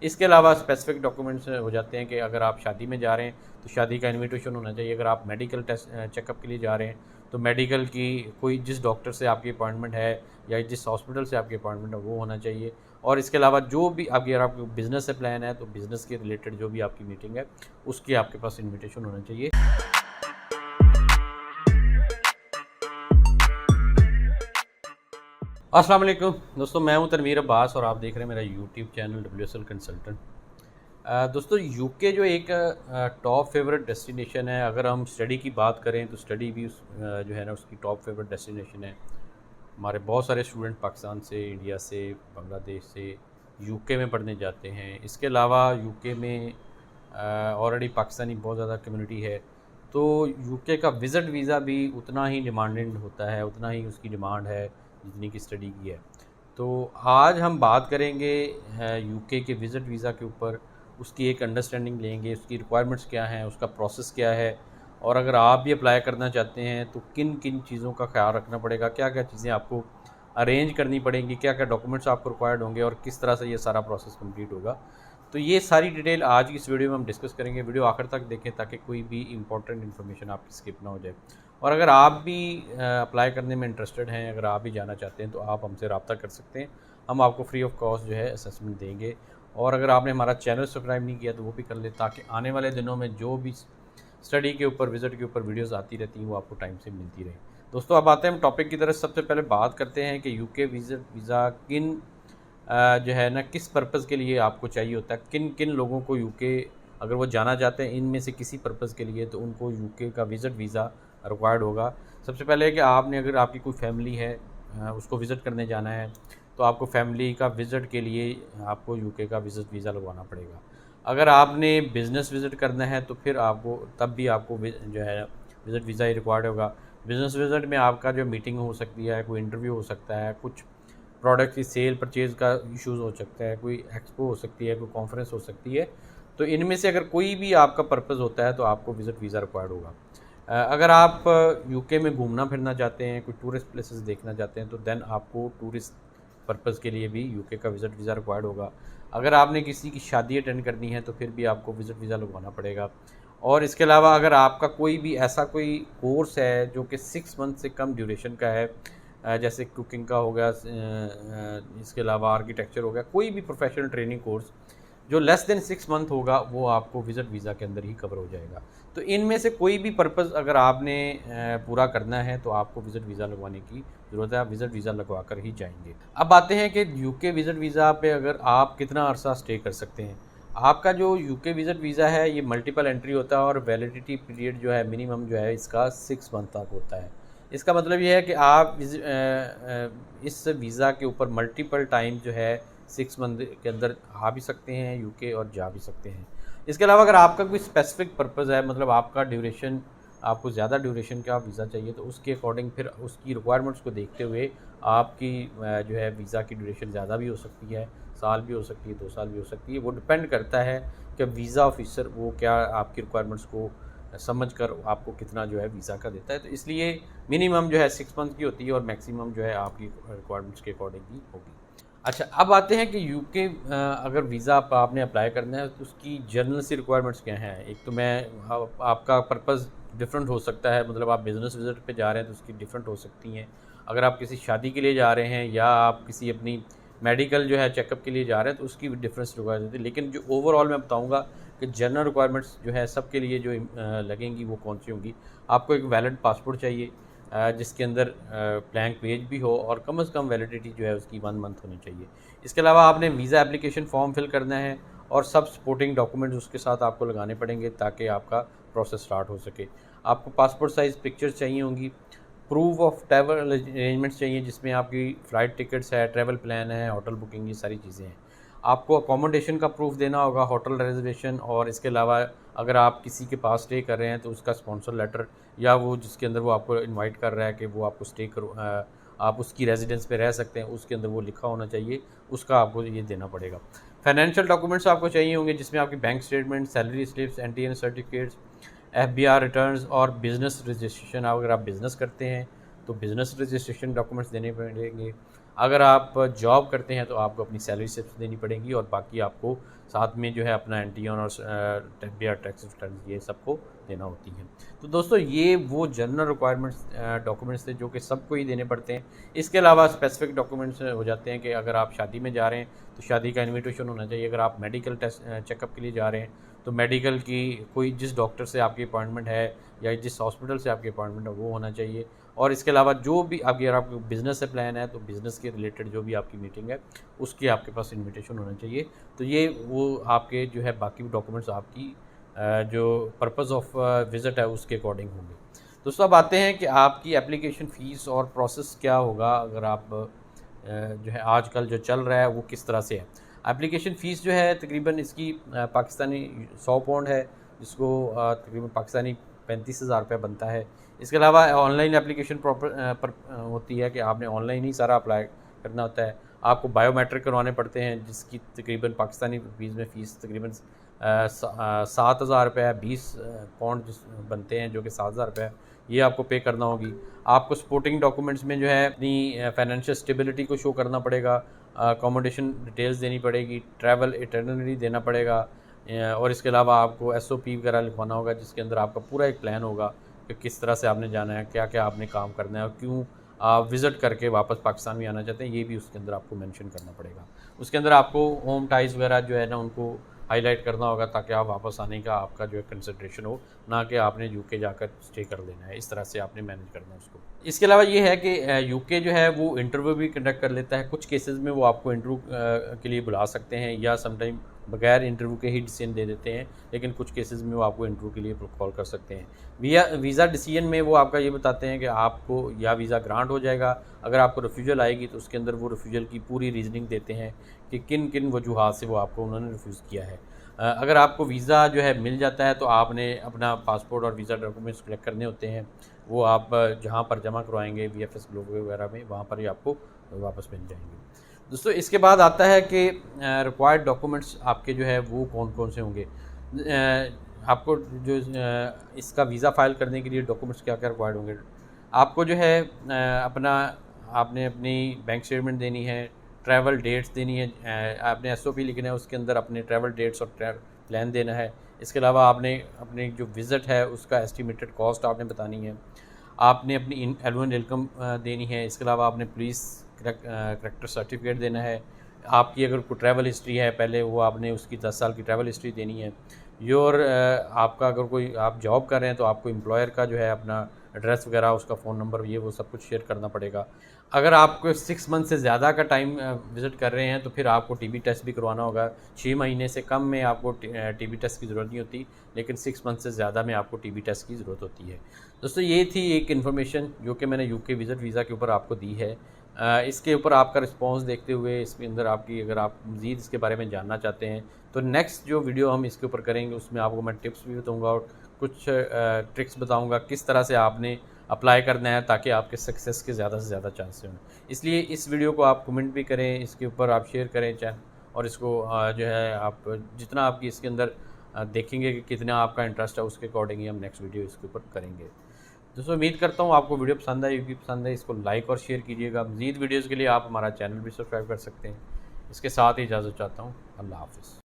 इसके अलावा specific documents हो जाते हैं कि अगर आप शादी में जा रहे हैं तो शादी का इन्विटेशन होना चाहिए। अगर आप मेडिकल टेस्ट चेकअप के लिए जा रहे हैं तो मेडिकल की कोई जिस डॉक्टर से आपकी अपॉइंटमेंट है या जिस हॉस्पिटल से आपकी अपॉइंटमेंट है वो होना चाहिए। और इसके अलावा जो भी आपकी अगर आपको बिज़नेस से प्लान है तो बिज़नेस के रिलेटेड जो भी आपकी मीटिंग है उसकी आपके पास इन्विटेशन होना चाहिए। अस्सलाम वालेकुम दोस्तों, मैं हूं तनवीर अब्बास और आप देख रहे हैं मेरा यूट्यूब चैनल WSL कंसल्टेंट। दोस्तों, यूके जो एक टॉप फेवरेट डेस्टिनेशन है, अगर हम स्टडी की बात करें तो स्टडी भी जो है ना उसकी टॉप फेवरेट डेस्टिनेशन है। हमारे बहुत सारे स्टूडेंट पाकिस्तान से, इंडिया से, बांग्लादेश से यूके में पढ़ने जाते हैं। इसके अलावा यूके में ऑलरेडी पाकिस्तानी बहुत ज़्यादा कम्युनिटी है, तो यूके का विज़िट वीज़ा भी उतना ही डिमांडेड होता है, उतना ही उसकी डिमांड है जितनी की स्टडी की है। तो आज हम बात करेंगे यूके के विज़िट वीज़ा के ऊपर, उसकी एक अंडरस्टैंडिंग लेंगे, उसकी रिक्वायरमेंट्स क्या हैं, उसका प्रोसेस क्या है, और अगर आप भी अप्लाई करना चाहते हैं तो किन किन चीज़ों का ख्याल रखना पड़ेगा, क्या क्या चीज़ें आपको अरेंज करनी पड़ेंगी, क्या क्या डॉक्यूमेंट्स आपको रिक्वायर्ड होंगे और किस तरह से ये सारा प्रोसेस कंप्लीट होगा। तो ये सारी डिटेल आज की इस वीडियो में हम डिस्कस करेंगे। वीडियो आखिर तक देखें ताकि कोई भी इंपॉर्टेंट इन्फॉर्मेशन आपकी स्किप ना हो जाए। और अगर आप भी अप्लाई करने में इंटरेस्टेड हैं, अगर आप भी जाना चाहते हैं तो आप हमसे रब्ता कर सकते हैं। हम आपको फ्री ऑफ कॉस्ट जो है असेसमेंट देंगे। और अगर आपने हमारा चैनल सब्सक्राइब नहीं किया तो वो भी कर ले, ताकि आने वाले दिनों में जो भी स्टडी के ऊपर, विज़िट के ऊपर वीडियोस आती रहती हैं वो आपको टाइम से मिलती रहे। दोस्तों, अब आते हैं हम टॉपिक की तरफ। सबसे पहले बात करते हैं कि यूके वीज़ा किन जो है ना किस पर्पज़ के लिए आपको चाहिए होता है, किन किन लोगों को यूके अगर वो जाना चाहते हैं इनमें से किसी पर्पज़ के लिए, तो उनको यूके का विज़िट वीज़ा रिक्वायर्ड होगा। सबसे पहले कि आपने अगर आपकी कोई फैमिली है उसको विज़िट करने जाना है तो आपको फैमिली का विज़िट के लिए आपको यूके का विज़िट वीज़ा लगवाना पड़ेगा। अगर आपने बिज़नेस विज़िट करना है तो फिर आपको तब भी आपको जो है विज़िट वीज़ा ही रिक्वायर्ड होगा। बिज़नेस विज़िट में आपका जो मीटिंग हो सकती है, कोई इंटरव्यू हो सकता है, कुछ प्रोडक्ट की सेल परचेज़ का इश्यूज़ हो सकता है, कोई एक्सपो हो सकती है, कोई कॉन्फ्रेंस हो सकती है। तो इनमें से अगर कोई भी आपका पर्पज़ होता है तो आपको विज़िट वीज़ा रिक्वायर्ड होगा। अगर आप यूके में घूमना फिरना चाहते हैं, कोई टूरिस्ट प्लेसेस देखना चाहते हैं तो देन आपको टूरिस्ट पर्पज़ के लिए भी यूके का विज़िट वीज़ा रिक्वायर्ड होगा। अगर आपने किसी की शादी अटेंड करनी है तो फिर भी आपको विज़िट वीज़ा लगवाना पड़ेगा। और इसके अलावा अगर आपका कोई भी ऐसा कोई कोर्स है जो कि 6 मंथ से कम ड्यूरेशन का है, जैसे कुकिंग का हो गया, इसके अलावा आर्किटेक्चर हो गया, कोई भी प्रोफेशनल ट्रेनिंग कोर्स जो लेस देन 6 मंथ होगा वो आपको विज़िट वीज़ा के अंदर ही कवर हो जाएगा। तो इनमें से कोई भी पर्पज़ अगर आपने पूरा करना है तो आपको विज़िट वीज़ा लगवाने की ज़रूरत है, आप विज़िट वीज़ा लगवा कर ही जाएंगे। अब आते हैं कि यूके विज़िट वीज़ा पे अगर आप कितना अरसा स्टे कर सकते हैं। आपका जो यूके विज़िट वीज़ा है ये मल्टीपल एंट्री होता है और वैलिडिटी पीरियड जो है मिनिमम जो है इसका 6 मंथ तक होता है। इसका मतलब ये है कि आप इस वीज़ा के ऊपर मल्टीपल टाइम जो है 6 मंथ के अंदर आ भी सकते हैं यूके और जा भी सकते हैं। इसके अलावा अगर आपका कोई स्पेसिफिक पर्पज़ है, मतलब आपका ड्यूरेशन, आपको ज़्यादा ड्यूरेशन का वीज़ा चाहिए, तो उसके अकॉर्डिंग फिर उसकी रिक्वायरमेंट्स को देखते हुए आपकी जो है वीज़ा की ड्यूरेशन ज़्यादा भी हो सकती है, साल भी हो सकती है, 2 साल भी हो सकती है। वो डिपेंड करता है कि वीज़ा ऑफिसर वो क्या आपकी रिक्वायरमेंट्स को समझकर आपको कितना जो है वीज़ा का देता है। तो इसलिए मिनिमम जो है 6 मंथ की होती है और मैक्सिमम जो है आपकी रिक्वायरमेंट्स के अकॉर्डिंग ही होगी। अच्छा, अब आते हैं कि यूके अगर वीज़ा आपने अप्लाई करना है तो उसकी जनरल सी रिक्वायरमेंट्स क्या हैं। एक तो आपका पर्पज़ डिफरेंट हो सकता है, मतलब आप बिज़नेस विज़िट पे जा रहे हैं तो उसकी डिफरेंट हो सकती हैं। अगर आप किसी शादी के लिए जा रहे हैं या आप किसी अपनी मेडिकल जो है चेकअप के लिए जा रहे हैं तो उसकी भी डिफरेंस रिक्वायर होती है। लेकिन जो ओवरऑल मैं बताऊँगा कि जनरल रिक्वायरमेंट्स जो है सबके लिए जो लगेंगी वो कौन सी होंगी। आपको एक वैलिड पासपोर्ट चाहिए जिसके अंदर ब्लैंक पेज भी हो और कम से कम वैलिडिटी जो है उसकी 1 मंथ होनी चाहिए। इसके अलावा आपने वीज़ा एप्लीकेशन फॉर्म फिल करना है और सब सपोर्टिंग डॉक्यूमेंट्स उसके साथ आपको लगाने पड़ेंगे ताकि आपका प्रोसेस स्टार्ट हो सके। आपको पासपोर्ट साइज़ पिक्चर्स चाहिए होंगी, प्रूफ ऑफ ट्रैवल अरेंजमेंट्स चाहिए जिसमें आपकी फ़्लाइट टिकट्स है, ट्रैवल प्लान है, होटल बुकिंग, ये सारी चीज़ें हैं। आपको अकोमोडेशन का प्रूफ देना होगा, होटल रिजर्वेशन, और इसके अलावा अगर आप किसी के पास स्टे कर रहे हैं तो उसका स्पॉन्सर लेटर या वो जिसके अंदर वो आपको इनवाइट कर रहा है कि वो आपको स्टे करो, आप उसकी रेजिडेंस पे रह सकते हैं, उसके अंदर वो लिखा होना चाहिए, उसका आपको ये देना पड़ेगा। फाइनेंशियल डॉक्यूमेंट्स आपको चाहिए होंगे जिसमें आपकी bank statement, salary slips, NTN certificates, FBR returns और बिज़नेस रजिस्ट्रेशन। अगर आप बिज़नेस करते हैं तो बिज़नेस रजिस्ट्रेशन डॉक्यूमेंट्स देने पड़ेंगे। अगर आप जॉब करते हैं तो आपको अपनी सैलरी स्लिप्स देनी पड़ेंगी और बाकी आपको साथ में जो है अपना एंटीऑन और टैक्स रिटर्न ये सबको देना होती है। तो दोस्तों ये वो जनरल रिक्वायरमेंट्स डॉक्यूमेंट्स थे जो कि सबको ही देने पड़ते हैं। इसके अलावा स्पेसिफिक डॉक्यूमेंट्स हो जाते हैं कि अगर आप शादी में जा रहे हैं तो शादी का इन्विटेशन होना चाहिए। अगर आप मेडिकल टेस्ट चेकअप के लिए जा रहे हैं तो मेडिकल की कोई जिस डॉक्टर से आपकी अपॉइंटमेंट है या जिस हॉस्पिटल से आपकी अपॉइंटमेंट है वो होना चाहिए। और इसके अलावा जो भी आपकी अगर आपको बिज़नेस से प्लान है तो बिज़नेस के रिलेटेड जो भी आपकी मीटिंग है उसकी आपके पास इन्विटेशन होना चाहिए। तो ये वो आपके जो है बाकी डॉक्यूमेंट्स आपकी जो पर्पज़ ऑफ विज़िट है उसके अकॉर्डिंग होंगे। दोस्तों अब आते हैं कि आपकी एप्लीकेशन फ़ीस और प्रोसेस क्या होगा अगर आप जो है आजकल जो चल रहा है वो किस तरह से है। एप्लीकेशन फ़ीस जो है तकरीबन इसकी पाकिस्तानी 100 पाउंड है, जिसको तकरीबन पाकिस्तानी 35,000 रुपये बनता है। इसके अलावा ऑनलाइन एप्लीकेशन पर होती है कि आपने ऑनलाइन ही सारा अप्लाई करना होता है। आपको बायोमेट्रिक करवाने पड़ते हैं जिसकी तकरीबन पाकिस्तानी रुपीज़ में फ़ीस तकरीबन 7,000 रुपये 20 पाउंड बनते हैं जो कि 7,000 रुपये ये आपको पे करना होगी। आपको सपोर्टिंग डॉक्यूमेंट्स में जो है अपनी फाइनेंशियल स्टेबिलिटी को शो करना पड़ेगा, अकोमोडेशन डिटेल्स देनी पड़ेगी, ट्रैवल इटरनरी देना पड़ेगा और इसके अलावा आपको SOP वगैरह लिखवाना होगा जिसके अंदर आपका पूरा एक प्लान होगा कि किस तरह से आपने जाना है, क्या क्या आपने काम करना है और क्यों आप विज़िट करके वापस पाकिस्तान में आना चाहते हैं, ये भी उसके अंदर आपको मेंशन करना पड़ेगा। उसके अंदर आपको होम टाइज़ वगैरह जो है ना उनको हाईलाइट करना होगा ताकि आप वापस आने का आपका जो है कंसिडरेशन हो, ना कि आपने UK जाकर स्टे कर लेना है। इस तरह से आपने मैनेज करना है उसको। इसके अलावा ये है कि UK जो है वो इंटरव्यू भी कंडक्ट कर लेता है। कुछ केसेस में वो आपको इंटरव्यू के लिए बुला सकते हैं या समटाइम बगैर इंटरव्यू के ही डिसीजन दे देते हैं, लेकिन कुछ केसेस में वो आपको इंटरव्यू के लिए कॉल कर सकते हैं। वीज़ा डिसीजन में वो आपका ये बताते हैं कि आपको या वीज़ा ग्रांट हो जाएगा, अगर आपको रिफ्यूजल आएगी तो उसके अंदर वो रिफ्यूजल की पूरी रीजनिंग देते हैं कि किन किन वजूहात से वो आपको उन्होंने रिफ्यूज़ किया है। अगर आपको वीज़ा जो है मिल जाता है तो आपने अपना पासपोर्ट और वीज़ा डॉक्यूमेंट्स कलेक्ट करने होते हैं, वो आप जहाँ पर जमा करवाएंगे VFS ग्लोबल वगैरह में वहाँ पर ही आपको वापस मिल जाएंगे। दोस्तों इसके बाद आता है कि रिक्वायर्ड डॉक्यूमेंट्स आपके जो है वो कौन कौन से होंगे। आपको जो इसका वीज़ा फ़ाइल करने के लिए डॉक्यूमेंट्स क्या क्या रिक्वायर्ड होंगे। आपको जो है आपने अपनी बैंक स्टेटमेंट देनी है, ट्रैवल डेट्स देनी है, आपने SOP लिखना है, उसके अंदर अपने ट्रैवल डेट्स और प्लान देना है। इसके अलावा आपने अपनी जो विज़िट है उसका एस्टिमेटेड कॉस्ट आपने बतानी है, आपने अपनी एनुअल इनकम देनी है। इसके अलावा आपने पुलिस करैक्टर सर्टिफिकेट देना है। आपकी अगर कोई ट्रैवल हिस्ट्री है पहले वो आपने उसकी 10 साल की ट्रैवल हिस्ट्री देनी है। आपका अगर कोई आप जॉब कर रहे हैं तो आपको एम्प्लॉयर का जो है अपना एड्रेस वगैरह, उसका फ़ोन नंबर, ये वो सब कुछ शेयर करना पड़ेगा। अगर आपको 6 मंथ से ज़्यादा का टाइम विज़िट कर रहे हैं तो फिर आपको TB टेस्ट भी करवाना होगा। 6 महीने से कम में आपको TB टेस्ट की ज़रूरत नहीं होती, लेकिन 6 मंथ से ज़्यादा में आपको TB टेस्ट की ज़रूरत होती है। दोस्तों ये थी एक इन्फॉर्मेशन जो कि मैंने UK विज़िट वीज़ा के ऊपर आपको दी है। इसके ऊपर आपका रिस्पांस देखते हुए इसके अंदर आपकी अगर आप मज़ीद इसके बारे में जानना चाहते हैं तो नेक्स्ट जो वीडियो हम इसके ऊपर करेंगे उसमें आपको मैं टिप्स भी बताऊंगा और कुछ ट्रिक्स बताऊंगा किस तरह से आपने अप्लाई करना है ताकि आपके सक्सेस के ज़्यादा से ज़्यादा चांस हों। इसलिए इस वीडियो को आप कमेंट भी करें, इसके ऊपर आप शेयर करें चैनल, और इसको जो है आप जितना आपकी इसके अंदर देखेंगे कि कितना आपका इंटरेस्ट है उसके अकॉर्डिंग ही हम नेक्स्ट वीडियो इसके ऊपर करेंगे। दोस्तों उम्मीद करता हूँ आपको वीडियो पसंद आई होगी। पसंद है इसको लाइक और शेयर कीजिएगा। मज़ीद वीडियोज़ के लिए आप हमारा चैनल भी सब्सक्राइब कर सकते हैं। इसके साथ ही इजाज़त चाहता हूँ। अल्लाह हाफ़िज़।